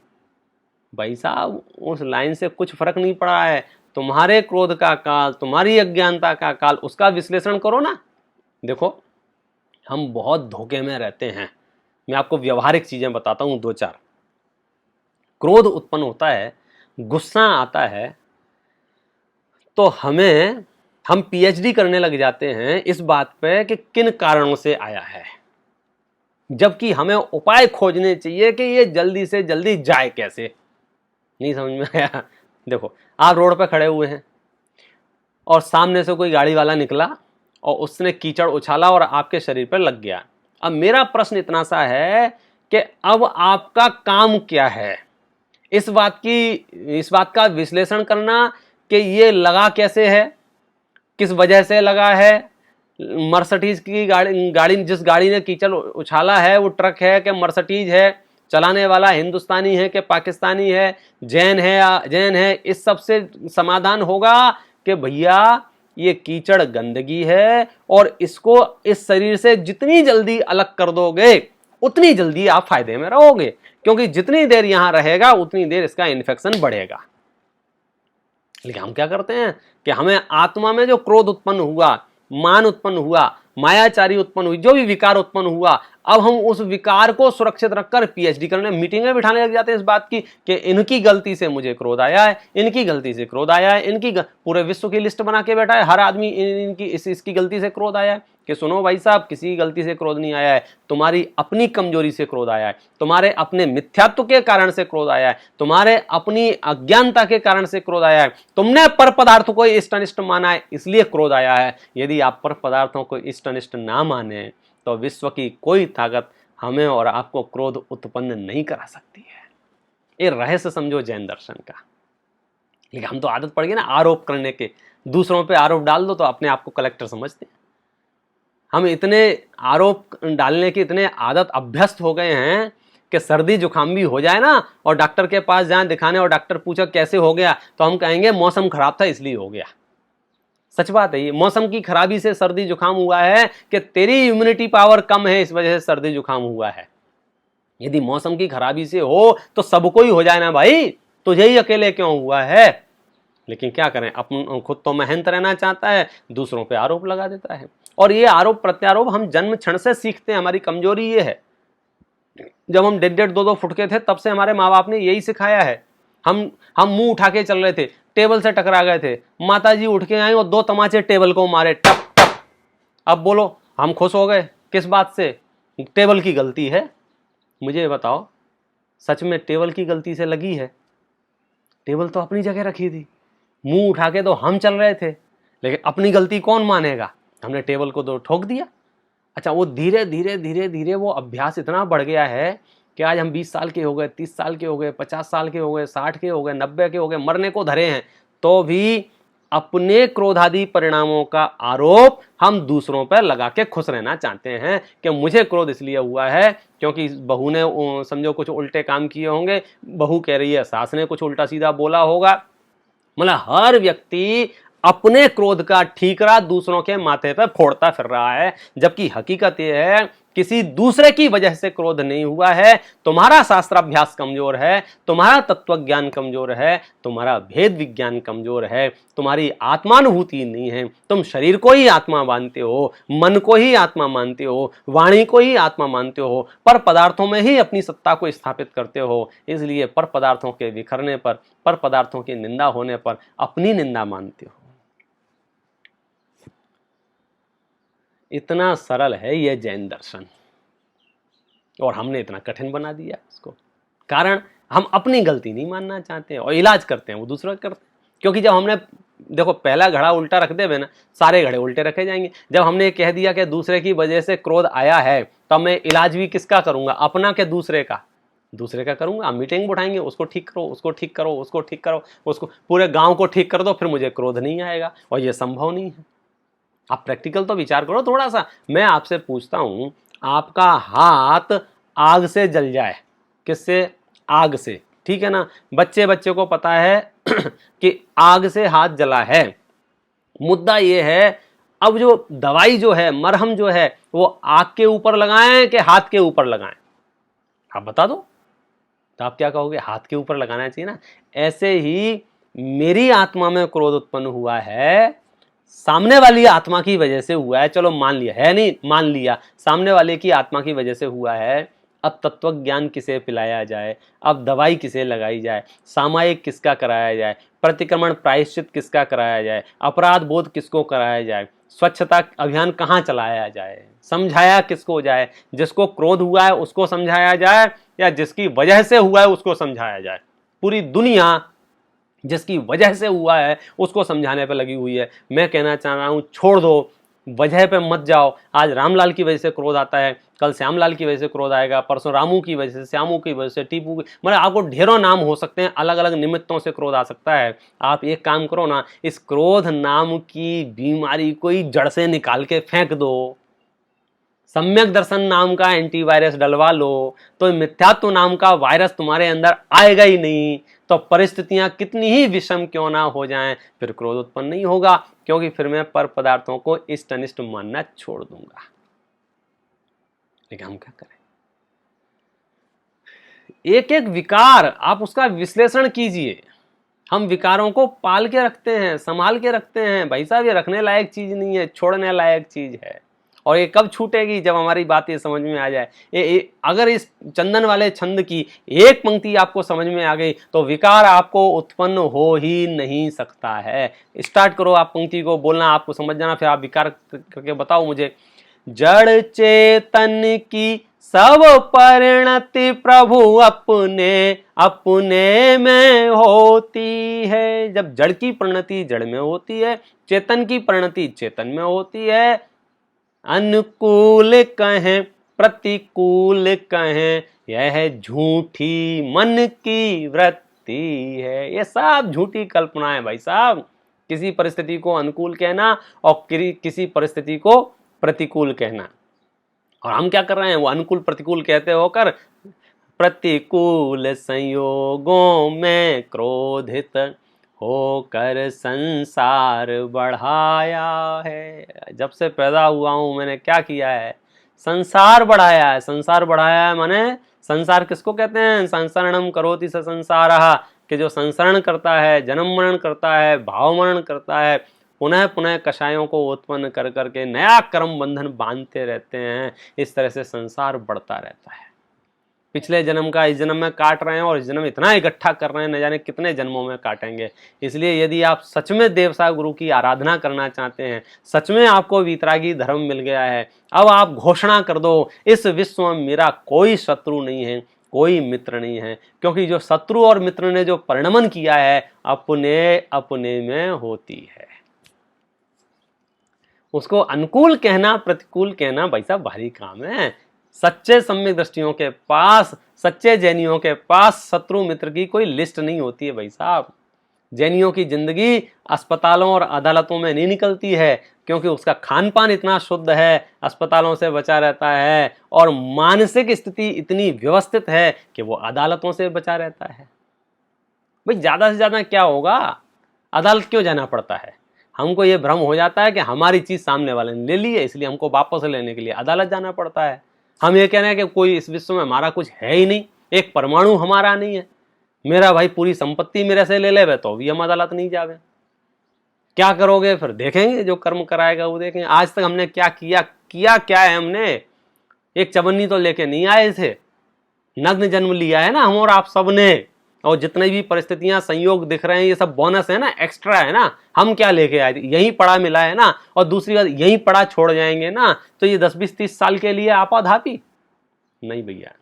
भाई साहब उस लाइन से कुछ फर्क नहीं पड़ा है। तुम्हारे क्रोध का काल, तुम्हारी अज्ञानता का काल, उसका विश्लेषण करो ना। देखो हम बहुत धोखे में रहते हैं। मैं आपको व्यवहारिक चीजें बताता हूं दो चार। क्रोध उत्पन्न होता है, गुस्सा आता है, तो हम पीएचडी करने लग जाते हैं इस बात पे कि किन कारणों से आया है, जबकि हमें उपाय खोजने चाहिए कि ये जल्दी से जल्दी जाए कैसे। नहीं समझ में आया? देखो आप रोड पे खड़े हुए हैं और सामने से कोई गाड़ी वाला निकला और उसने कीचड़ उछाला और आपके शरीर पर लग गया। अब मेरा प्रश्न इतना सा है कि अब आपका काम क्या है? इस बात का विश्लेषण करना कि ये लगा कैसे है, किस वजह से लगा है। मर्सिडीज की गाड़ी जिस गाड़ी ने कीचड़ उछाला है वो ट्रक है कि मर्सिडीज है, चलाने वाला हिंदुस्तानी है कि पाकिस्तानी है, जैन है, इस सब से समाधान होगा कि भैया ये कीचड़ गंदगी है और इसको इस शरीर से जितनी जल्दी अलग कर दोगे उतनी जल्दी आप फायदे में रहोगे, क्योंकि जितनी देर यहां रहेगा उतनी देर इसका इन्फेक्शन बढ़ेगा। लेकिन हम क्या करते हैं कि हमें आत्मा में जो क्रोध उत्पन्न हुआ, मान उत्पन्न हुआ, मायाचारी उत्पन्न हुई, जो भी विकार उत्पन्न हुआ, अब हम उस विकार को सुरक्षित रखकर पीएचडी करने, मीटिंगें बिठाने लग जाते हैं इस बात की कि इनकी गलती से मुझे क्रोध आया है, इनकी गलती से क्रोध आया है, पूरे विश्व की लिस्ट बना के बैठा है, हर आदमी इसकी गलती से क्रोध आया है। कि सुनो भाई साहब, किसी की गलती से क्रोध नहीं आया है, तुम्हारी अपनी कमजोरी से क्रोध आया है, तुम्हारे अपने मिथ्यात्व के कारण से क्रोध आया है, तुम्हारे अपनी अज्ञानता के कारण से क्रोध आया है, तुमने पर पदार्थ को इष्ट अनिष्ट माना है इसलिए क्रोध आया है। यदि आप पर पदार्थों को इष्ट अनिष्ट ना माने तो विश्व की कोई ताकत हमें और आपको क्रोध उत्पन्न नहीं करा सकती है। ये रहस्य समझो जैन दर्शन का। लेकिन हम तो आदत पड़ गई ना आरोप करने के, दूसरों पे आरोप डाल दो तो अपने आप को कलेक्टर समझते हैं। हम इतने आरोप डालने की इतने आदत अभ्यस्त हो गए हैं कि सर्दी जुकाम भी हो जाए ना और डॉक्टर के पास जाएं दिखाने और डॉक्टर पूछा कैसे हो गया तो हम कहेंगे मौसम खराब था इसलिए हो गया। सच बात है, ये मौसम की खराबी से सर्दी जुकाम हुआ है कि तेरी इम्यूनिटी पावर कम है इस वजह से सर्दी जुकाम हुआ है। यदि मौसम की खराबी से हो तो सबको ही हो जाए ना भाई, तुझे ही अकेले क्यों हुआ है? लेकिन क्या करें, अपन खुद तो मेहनत रहना चाहता है, दूसरों पे आरोप लगा देता है। और ये आरोप प्रत्यारोप हम जन्म क्षण से सीखते हैं, हमारी कमजोरी ये है। जब हम 1.5-2 फुटके थे तब से हमारे माँ बाप ने यही सिखाया है। हम मुंह उठा के चल रहे थे, टेबल से टकरा गए थे, माताजी उठ के आई और 2 तमाचे टेबल को मारे, टप टप। अब बोलो हम खुश हो गए किस बात से? टेबल की गलती है। मुझे बताओ सच में टेबल की गलती से लगी है? टेबल तो अपनी जगह रखी थी, मुंह उठा के तो हम चल रहे थे, लेकिन अपनी गलती कौन मानेगा? हमने टेबल को तो ठोक दिया। अच्छा, वो धीरे धीरे धीरे धीरे वो अभ्यास इतना बढ़ गया है कि आज हम 20 साल के हो गए, 30 साल के हो गए, 50 साल के हो गए, 60 के हो गए, 90 के हो गए, मरने को धरे हैं, तो भी अपने क्रोधादि परिणामों का आरोप हम दूसरों पर लगा के खुश रहना चाहते हैं कि मुझे क्रोध इसलिए हुआ है क्योंकि बहू ने समझो कुछ उल्टे काम किए होंगे, बहू कह रही है सास ने कुछ उल्टा सीधा बोला होगा। मतलब हर व्यक्ति अपने क्रोध का ठीकरा दूसरों के माथे पर फोड़ता फिर रहा है, जबकि हकीकत यह है कि किसी दूसरे की वजह से क्रोध नहीं हुआ है। तुम्हारा शास्त्राभ्यास कमजोर है, तुम्हारा तत्वज्ञान कमजोर है, तुम्हारा भेद विज्ञान कमजोर है, तुम्हारी आत्मानुभूति नहीं है। तुम शरीर को ही आत्मा मानते हो, मन को ही आत्मा मानते हो, वाणी को ही आत्मा मानते हो, पर पदार्थों में ही अपनी सत्ता को स्थापित करते हो। इसलिए पर पदार्थों के बिखरने पर पदार्थों की निंदा होने पर अपनी निंदा मानते हो। इतना सरल है यह जैन दर्शन, और हमने इतना कठिन बना दिया इसको। कारण हम अपनी गलती नहीं मानना चाहते हैं और इलाज करते हैं वो दूसरा करते हैं। क्योंकि जब हमने देखो पहला घड़ा उल्टा रख दे ना, सारे घड़े उल्टे रखे जाएंगे। जब हमने कह दिया कि दूसरे की वजह से क्रोध आया है, तब मैं इलाज भी किसका करूंगा, अपना के दूसरे का? दूसरे का करूंगा। हम मीटिंग उठाएंगे, उसको ठीक करो, उसको ठीक करो, उसको ठीक करो, उसको पूरे गांव को ठीक कर दो, फिर मुझे क्रोध नहीं आएगा, और ये संभव नहीं है। आप प्रैक्टिकल तो विचार करो थोड़ा सा। मैं आपसे पूछता हूं, आपका हाथ आग से जल जाए, किससे? आग से, ठीक है ना। बच्चे को पता है कि आग से हाथ जला है। मुद्दा ये है, अब जो दवाई जो है, मरहम जो है, वो आग के ऊपर लगाएं कि हाथ के ऊपर लगाएं? आप बता दो। तो आप क्या कहोगे? हाथ के ऊपर लगाना चाहिए ना। ऐसे ही मेरी आत्मा में क्रोध उत्पन्न हुआ है, सामने वाली आत्मा की वजह से हुआ है। चलो मान लिया है, नहीं मान लिया, सामने वाले की आत्मा की वजह से हुआ है। अब तत्व ज्ञान किसे पिलाया जाए, अब दवाई किसे लगाई जाए, सामायिक किसका कराया जाए, प्रतिक्रमण प्रायश्चित किसका कराया जाए, अपराध बोध किसको कराया जाए, स्वच्छता अभियान कहाँ चलाया जाए, समझाया किसको जाए? जिसको क्रोध हुआ है उसको समझाया जाए, या जिसकी वजह से हुआ है उसको समझाया जाए? पूरी दुनिया जिसकी वजह से हुआ है उसको समझाने पे लगी हुई है। मैं कहना चाह रहा हूं, छोड़ दो, वजह पे मत जाओ। आज रामलाल की वजह से क्रोध आता है, कल श्यामलाल की वजह से क्रोध आएगा, परसों रामू की वजह से, श्यामू की वजह से, टीपू की, मतलब आपको ढेरों नाम हो सकते हैं, अलग अलग निमित्तों से क्रोध आ सकता है। आप एक काम करो ना, इस क्रोध नाम की बीमारी को ही जड़ से निकाल के फेंक दो। सम्यक दर्शन नाम का एंटीवायरस डलवा लो, तो मिथ्यात्व नाम का वायरस तुम्हारे अंदर आएगा ही नहीं। तो परिस्थितियां कितनी ही विषम क्यों ना हो जाएं, फिर क्रोध उत्पन्न नहीं होगा, क्योंकि फिर मैं पर पदार्थों को इष्ट अनिष्ट मानना छोड़ दूंगा। लेकिन हम क्या करें? एक एक विकार आप उसका विश्लेषण कीजिए। हम विकारों को पाल के रखते हैं, संभाल के रखते हैं। भाई साहब, ये रखने लायक चीज नहीं है, छोड़ने लायक चीज है। और ये कब छूटेगी? जब हमारी बात ये समझ में आ जाए। अगर इस चंदन वाले छंद की एक पंक्ति आपको समझ में आ गई तो विकार आपको उत्पन्न हो ही नहीं सकता है। स्टार्ट करो आप पंक्ति को बोलना, आपको समझ जाना, फिर आप विकार करके बताओ मुझे। जड़ चेतन की सब परिणति प्रभु अपने अपने में होती है। जब जड़ की परिणति जड़ में होती है, चेतन की परिणति चेतन में होती है, अनुकूल कहें प्रतिकूल कहें, यह झूठी मन की वृत्ति है। ये सब झूठी कल्पना है भाई साहब। किसी परिस्थिति को अनुकूल कहना और किसी परिस्थिति को प्रतिकूल कहना। और हम क्या कर रहे हैं? वो अनुकूल प्रतिकूल कहते होकर प्रतिकूल संयोगों में क्रोधित होकर संसार बढ़ाया है। जब से पैदा हुआ हूं मैंने क्या किया है? संसार बढ़ाया है। संसार बढ़ाया है माने, संसार किसको कहते हैं? संसरणम करोति स संसारः, कि जो संसरण करता है, जन्म मरण करता है, भाव मरण करता है, पुनः पुनः कषायों को उत्पन्न कर करके नया कर्म बंधन बांधते रहते हैं। इस तरह से संसार बढ़ता रहता है। पिछले जन्म का इस जन्म में काट रहे हैं और इस जन्म इतना इकट्ठा कर रहे हैं, न जाने कितने जन्मों में काटेंगे। इसलिए यदि आप सच में देवसा गुरु की आराधना करना चाहते हैं, सच में आपको वीतरागी धर्म मिल गया है, अब आप घोषणा कर दो, इस विश्व में मेरा कोई शत्रु नहीं है, कोई मित्र नहीं है। क्योंकि जो शत्रु और मित्र ने जो परिणमन किया है, अपने अपने में होती है। उसको अनुकूल कहना प्रतिकूल कहना भाई साहब भारी काम है। सच्चे सम्यक दृष्टियों के पास, सच्चे जैनियों के पास शत्रु मित्र की कोई लिस्ट नहीं होती है भाई साहब। जैनियों की जिंदगी अस्पतालों और अदालतों में नहीं निकलती है, क्योंकि उसका खान पान इतना शुद्ध है, अस्पतालों से बचा रहता है, और मानसिक स्थिति इतनी व्यवस्थित है कि वो अदालतों से बचा रहता है। भाई ज्यादा से ज्यादा क्या होगा? अदालत क्यों जाना पड़ता है? हमको ये भ्रम हो जाता है कि हमारी चीज सामने वाले ने ले ली है, इसलिए हमको वापस लेने के लिए अदालत जाना पड़ता है। हम ये कह रहे हैं कि कोई इस विश्व में हमारा कुछ है ही नहीं, एक परमाणु हमारा नहीं है, मेरा भाई पूरी संपत्ति मेरे से ले ले तो भी हम अदालत नहीं जावे। क्या करोगे फिर? देखेंगे, जो कर्म कराएगा वो देखेंगे। आज तक हमने क्या किया, किया क्या है हमने? एक चवन्नी तो लेके नहीं आए थे, नग्न जन्म लिया है ना हम और आप सब ने। और जितनी भी परिस्थितियां संयोग दिख रहे हैं ये सब बोनस है ना, एक्स्ट्रा है ना। हम क्या लेके आए थे? यही पड़ा मिला है ना। और दूसरी बात, यही पड़ा छोड़ जाएंगे ना तो ये 10-20-30 साल के लिए आपाधापी नहीं भैया।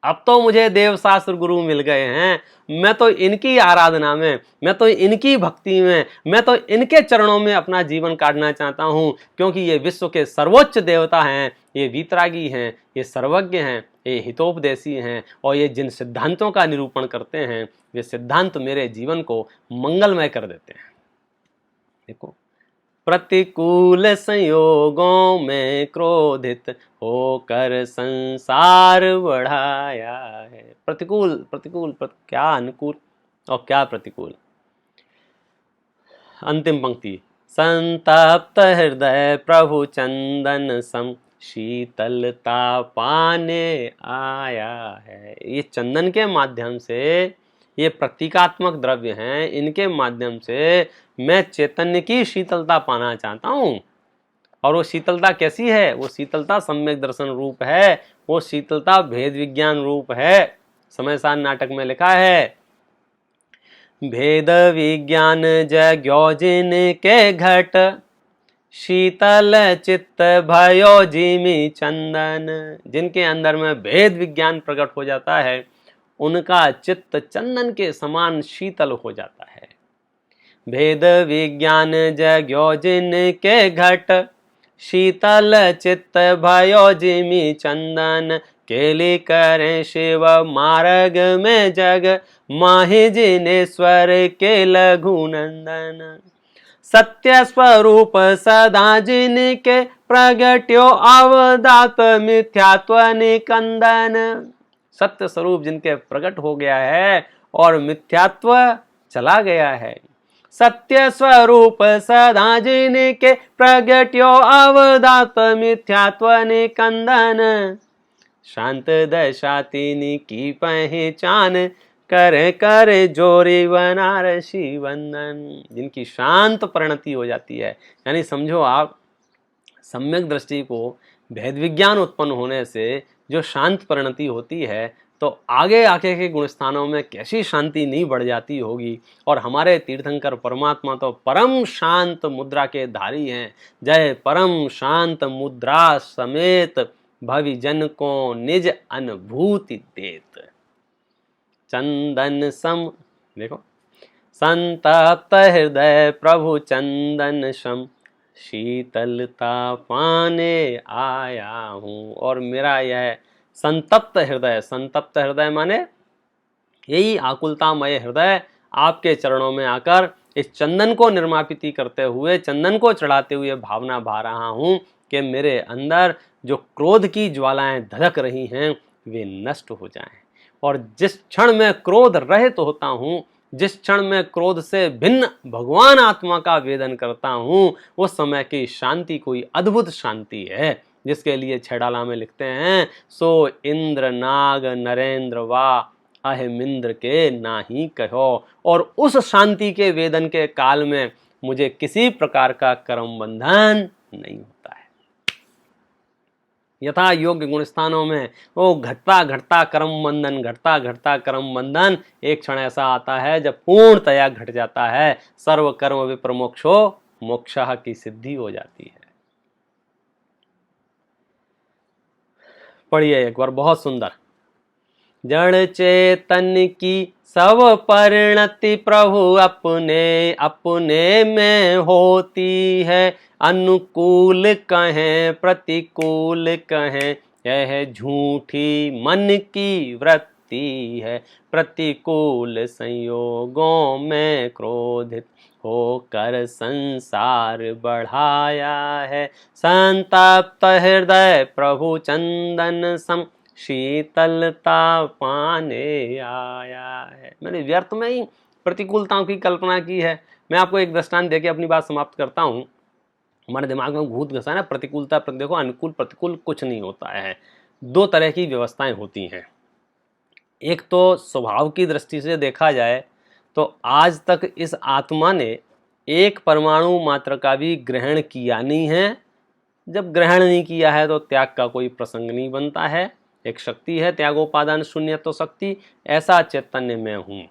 अब तो मुझे देव शास्त्र गुरु मिल गए हैं, मैं तो इनकी आराधना में, मैं तो इनकी भक्ति में, मैं तो इनके चरणों में अपना जीवन काटना चाहता हूं, क्योंकि ये विश्व के सर्वोच्च देवता हैं, ये वीतरागी हैं, ये सर्वज्ञ हैं, ये हितोपदेशी हैं, और ये जिन सिद्धांतों का निरूपण करते हैं वे सिद्धांत मेरे जीवन को मंगलमय कर देते हैं। देखो, प्रतिकूल संयोगों में क्रोधित होकर संसार बढ़ाया है। प्रतिकूल प्रतिकूल क्या अनुकूल और क्या प्रतिकूल। अंतिम पंक्ति, संतप्त हृदय प्रभु चंदन सम शीतलता पाने आया है। ये चंदन के माध्यम से, ये प्रतीकात्मक द्रव्य हैं, इनके माध्यम से मैं चैतन्य की शीतलता पाना चाहता हूं। और वो शीतलता कैसी है? वो शीतलता सम्यक दर्शन रूप है, वो शीतलता भेद विज्ञान रूप है। समय सार नाटक में लिखा है, भेद विज्ञान जग्यो जिन के घट शीतल चित्त भयो जिमि चंदन। जिनके अंदर में भेद विज्ञान प्रकट हो जाता है उनका चित्त चंदन के समान शीतल हो जाता है। भेद विज्ञान जग्यो जिन के घट शीतल चित्त भयो जिमि चंदन। केली करें शिव मार्ग में जग माहि जिनेश्वर के लघु नंदन। सत्य स्वरूप सदा जिनके प्रगट्यो अवदात मिथ्यात्व निकंदन। सत्य स्वरूप जिनके प्रकट हो गया है और मिथ्यात्व चला गया है। सत्य स्वरूप सदा जिनके प्रगट्यो अवदात मिथ्यात्व निकंदन। शांत दशा तिनी की पहचान करे करे जोरी बनारसी वंदन। जिनकी शांत परिणति हो जाती है, यानी समझो आप सम्यक दृष्टि को भेद विज्ञान उत्पन्न होने से जो शांत परिणति होती है, तो आगे आके के गुण स्थानों में कैसी शांति नहीं बढ़ जाती होगी। और हमारे तीर्थंकर परमात्मा तो परम शांत मुद्रा के धारी हैं। जय परम शांत मुद्रा समेत भविजन को निज अनुभूति देत। चंदन सम, देखो, संतप्त हृदय प्रभु चंदन सम शीतलता पाने आया हूँ। और मेरा यह संतप्त हृदय, संतप्त हृदय माने यही आकुलतामय हृदय आपके चरणों में आकर इस चंदन को निर्मापिति करते हुए, चंदन को चढ़ाते हुए भावना भा रहा हूँ कि मेरे अंदर जो क्रोध की ज्वालाएं धधक रही हैं वे नष्ट हो जाएं। और जिस क्षण मैं क्रोध रहित होता हूँ, जिस क्षण मैं क्रोध से भिन्न भगवान आत्मा का वेदन करता हूँ, उस समय की शांति कोई अद्भुत शांति है, जिसके लिए छेड़ाला में लिखते हैं, सो इंद्र नाग नरेंद्र वा अहिमिंद्र के नाही कहो। और उस शांति के वेदन के काल में मुझे किसी प्रकार का कर्म बंधन नहीं होता है। यथा योग्य गुण स्थानों में वो घटता घटता कर्म बंधन, घटता घटता कर्म बंधन एक क्षण ऐसा आता है जब पूर्णतया घट जाता है। सर्व कर्म विप्रमोक्षो मोक्षः की सिद्धि हो जाती है। पढ़िए एक बार, बहुत सुंदर। जड़ चेतन की सब परिणति प्रभु अपने अपने में होती है। अनुकूल कहें प्रतिकूल कहें, यह झूठी मन की वृत्ति है। प्रतिकूल संयोगों में क्रोधित होकर संसार बढ़ाया है। संतप्त हृदय प्रभु चंदन सम शीतलता पाने आया है। मैंने व्यर्थ में ही प्रतिकूलताओं की कल्पना की है। मैं आपको एक दृष्टांत देके अपनी बात समाप्त करता हूँ। हमारे दिमाग में भूत घसा ना, प्रतिकूलता देखो, अनुकूल प्रतिकूल कुछ नहीं होता है। दो तरह की व्यवस्थाएं होती हैं। एक तो स्वभाव की दृष्टि से देखा जाए तो आज तक इस आत्मा ने एक परमाणु मात्र का भी ग्रहण किया नहीं है। जब ग्रहण नहीं किया है तो त्याग का कोई प्रसंग नहीं बनता है। एक शक्ति है, त्यागोपादान शून्य तो शक्ति, ऐसा चैतन्य मैं हूं।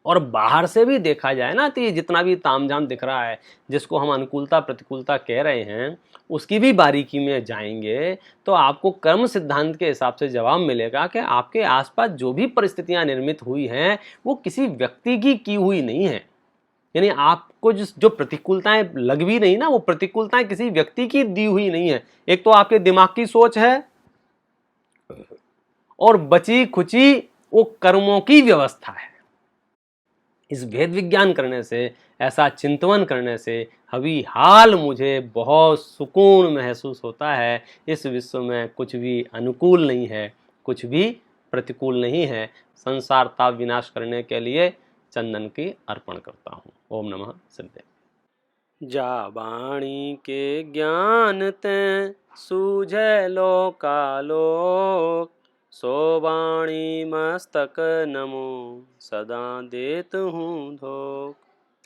और बाहर से भी देखा जाए ना तो ये जितना भी तामझाम दिख रहा है, जिसको हम अनुकूलता प्रतिकूलता कह रहे हैं, उसकी भी बारीकी में जाएंगे तो आपको कर्म सिद्धांत के हिसाब से जवाब मिलेगा कि आपके आसपास जो भी परिस्थितियां निर्मित हुई हैं वो किसी व्यक्ति की हुई नहीं है। यानी आपको जो प्रतिकूलताएं लग भी नहीं ना, वो प्रतिकूलताएं किसी व्यक्ति की दी हुई नहीं है। एक तो आपके दिमाग की सोच है और बची खुची वो कर्मों की व्यवस्था है। इस भेद विज्ञान करने से, ऐसा चिंतन करने से अभी हाल मुझे बहुत सुकून महसूस होता है। इस विश्व में कुछ भी अनुकूल नहीं है, कुछ भी प्रतिकूल नहीं है। संसार ताप विनाश करने के लिए चंदन की अर्पण करता हूँ। ओम नमः सिद्धे। जा वाणी के ज्ञान ते सूझे लोकालोक, सो वाणी मस्तक नमो सदा देत हूँ धोख।